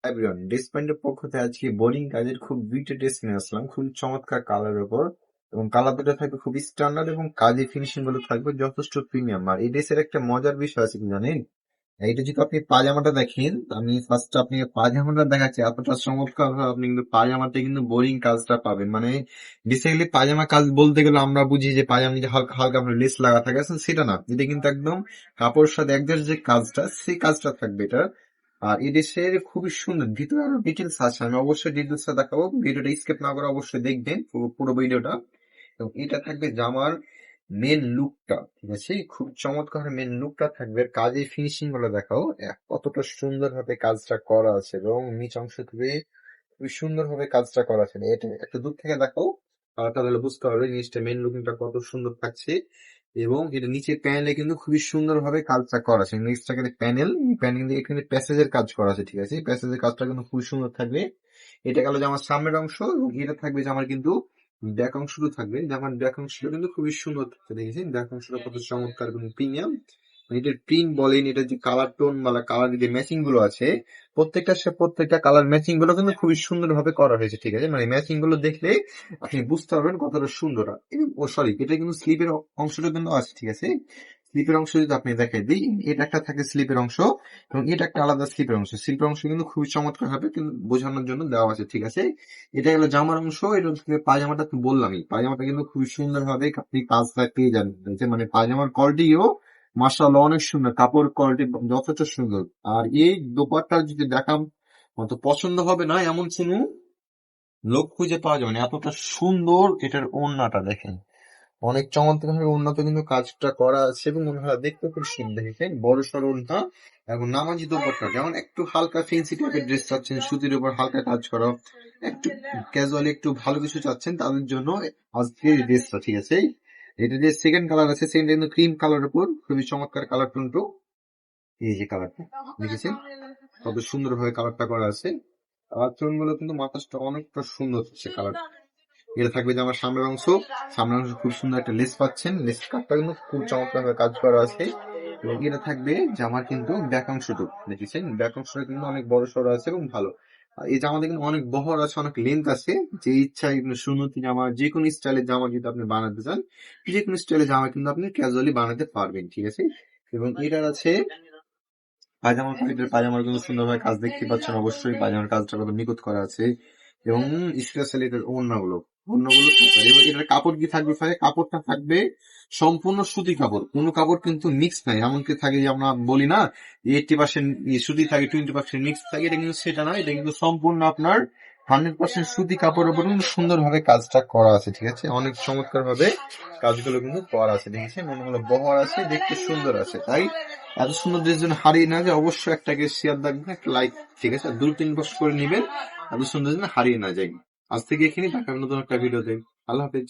Everyone, dress পয়েন্টের পক্ষ থেকে আজকে বোরিং কাজের খুব দুইটা ড্রেস নিয়ে আসলাম, খুব চমৎকার কালারের উপর। এবং কালার দুটো থাকবে খুব স্ট্যান্ডার্ড এবং কাজের ফিনিশিং গুলো থাকবে যথেষ্ট প্রিমিয়াম। আর এই ড্রেসের একটা মজার বিষয় আছে কি জানেন, এইটা যদি আপনি পাজামাটা দেখেন, আমি ফার্স্ট আপনি পাজামাটা দেখাচ্ছি, এতটা চমৎকার ভাবে আপনি কিন্তু পাজামাতে কিন্তু বোরিং কাজটা পাবেন। মানে বেসিক্যালি পাজামা কাজ বলতে গেলে আমরা বুঝি যে পাজামা যে হালকা হালকা লেস লাগা থাকে, আসলে সেটা না, এটা কিন্তু একদম কাপড়ের সাথে একজাস্ট যে কাজটা, সেই কাজটা থাকবে এটা। আর এই দেশের খুবই সুন্দর, ভিতরে আরো ডিটেলস আছে, আমি অবশ্যই ডিটেলসটা দেখাবো, ভিডিওটা স্কিপ না করে অবশ্যই দেখবেন পুরো পুরো ভিডিওটা। এবং এটা থাকবে জামার মেন লুকটা, ঠিক আছে, খুব চমৎকার মেন লুকটা থাকবে। আর কাজের ফিনিশিং গুলো দেখাও, কতটা সুন্দর ভাবে কাজটা করা আছে এবং নিচ অংশ থেকে খুবই সুন্দর ভাবে কাজটা করা আছে। এটা একটু দূর থেকে দেখাও, তাহলে বুঝতে পারবে জিনিসটা মেন লুকিংটা কত সুন্দর থাকছে। এবং এটা নিচের প্যানেলে কিন্তু খুবই সুন্দর ভাবে কাজটা করা আছে। নিচটা কিন্তু প্যানেল, প্যানেল দিয়ে এখানে প্যাসেজের কাজ করা আছে, ঠিক আছে, প্যাসেজের কাজটা কিন্তু খুবই সুন্দর থাকবে। এটা গেল যে আমার সামনের অংশ, এবং এটা থাকবে যে আমার কিন্তু ব্যাক অংশটা থাকবে, যে আমার ব্যাক অংশটা কিন্তু খুবই সুন্দর থাকছে, দেখেছেন ব্যাক অংশটা কত চমৎকার এবং প্রিমিয়াম। এটার প্রিন্ট বলেন, এটা যে কালার টোন বা কালার যে ম্যাচিং গুলো আছে, প্রত্যেকটা কালার ম্যাচিং গুলো কিন্তু খুবই সুন্দর ভাবে করা হয়েছে, ঠিক আছে, মানে ম্যাচিং গুলো দেখলে আপনি বুঝতে পারবেন কতটা সুন্দর। ও সরি, এটা কিন্তু স্লিপের অংশটা কিন্তু আছে, ঠিক আছে, স্লিপের অংশ যদি আপনি দেখাই দিই, এটা একটা থাকে স্লিপের অংশ এবং এটা একটা আলাদা স্লিপের অংশ। স্লিপের অংশ কিন্তু খুবই চমৎকার ভাবে কিন্তু বোঝানোর জন্য দেওয়া আছে, ঠিক আছে। এটা হলো জামার অংশ, এটা হচ্ছে পায়জামাটা তো বললামই, পায়জামাটা কিন্তু খুবই সুন্দর ভাবে আপনি কাজটা পেয়ে যাবেন, ঠিক আছে? মানে পায়জামার কোয়ালিটিও মাশাআল্লাহ অনেক সুন্দর, কাপড় কোয়ালিটি যথেষ্ট সুন্দর। আর এই দোপাট্টা যদি দেখাম, অত পছন্দ হবে না এমন কোনো লোক খুঁজে পাওয়া যাবে না, এতটা সুন্দর। এটার ওড়নাটা দেখেন, অনেক চমৎকার ভাবে উন্নত কিন্তু কাজটা করা আছে এবং ওনারা দেখতে খুব সুন্দর, দেখেন বড় সড় ওড়না এবং নামাজি দোপাট্টা। যেমন একটু হালকা ফেন্সি টাইপের ড্রেস চাচ্ছেন, সুতির উপর হালকা কাজ করা, একটু ক্যাজুয়ালি একটু ভালো কিছু চাচ্ছেন, তাদের জন্য আজকের এই ড্রেসটা, ঠিক আছে। এটা যে সেকেন্ড কালার আছে, সেকেন্ড কিন্তু ক্রিম কালার উপর, খুবই চমৎকার কালার টোনটো। এই যে কালারটা দেখেছেন কত সুন্দর ভাবে কালারটা করা আছে। আর চুনগুলো কিন্তু মাথাটা অনেকটা সুন্দর হচ্ছে কালার। এটা থাকবে যে আমার সামনের অংশ খুব সুন্দর একটা লেস পাচ্ছেন, লেস কাটটা কিন্তু খুব চমৎকার ভাবে কাজ করা আছে। এবং এটা থাকবে জামার কিন্তু ব্যাক অংশটুকু, দেখেছেন ব্যাক অংশটা কিন্তু অনেক বড় সড়ো আছে এবং ভালো। আর এই জামাতে কিন্তু অনেক বহর আছে, অনেক লেন্থ আছে, যে ইচ্ছা সুন্নতি জামা, যে কোনো স্টাইলের জামা যদি আপনি বানাতে চান, যে কোনো স্টাইলের জামা কিন্তু আপনি ক্যাজুয়ালি বানাতে পারবেন, ঠিক আছে। এবং এটার আছে পায়জামার কোয়ালিটির, পায়জামার কিন্তু সুন্দরভাবে কাজ দেখতে পাচ্ছেন, অবশ্যই পায়জামার কাজটা কত নিখুঁত করা আছে। এবং স্পেশালি এটার ওড়নাগুলো থাকবে। এবার এটার কাপড় কি থাকবে ভাই, কাপড়টা থাকবে সম্পূর্ণ সুতি কাপড়, কোনো কাপড় কিন্তু মিক্স নাই। এমনকি থাকে যে আমরা বলি না 80% সুতি থাকে, 20% মিক্স থাকে, এটা কিন্তু সেটা না, এটা কিন্তু সম্পূর্ণ আপনার 100% সুতি কাপড়ের উপর কিন্তু সুন্দরভাবে কাজটা করা আছে, ঠিক আছে, অনেক চমৎকার ভাবে কাজগুলো কিন্তু করা আছে, দেখেছেন অনেকগুলো বহর আছে, দেখতে সুন্দর আছে। তাই এত সুন্দর ড্রেস যেন হারিয়ে না যায়, অবশ্যই একটাকে শেয়ার রাখবেন, একটা লাইক, ঠিক আছে, 2-3 পোস্ট করে নিবেন, এত সুন্দর যেন হারিয়ে না যায়। আজ থেকে এখানে দেখা হবে নতুন একটা ভিডিওতে। আল্লাহ হাফেজ।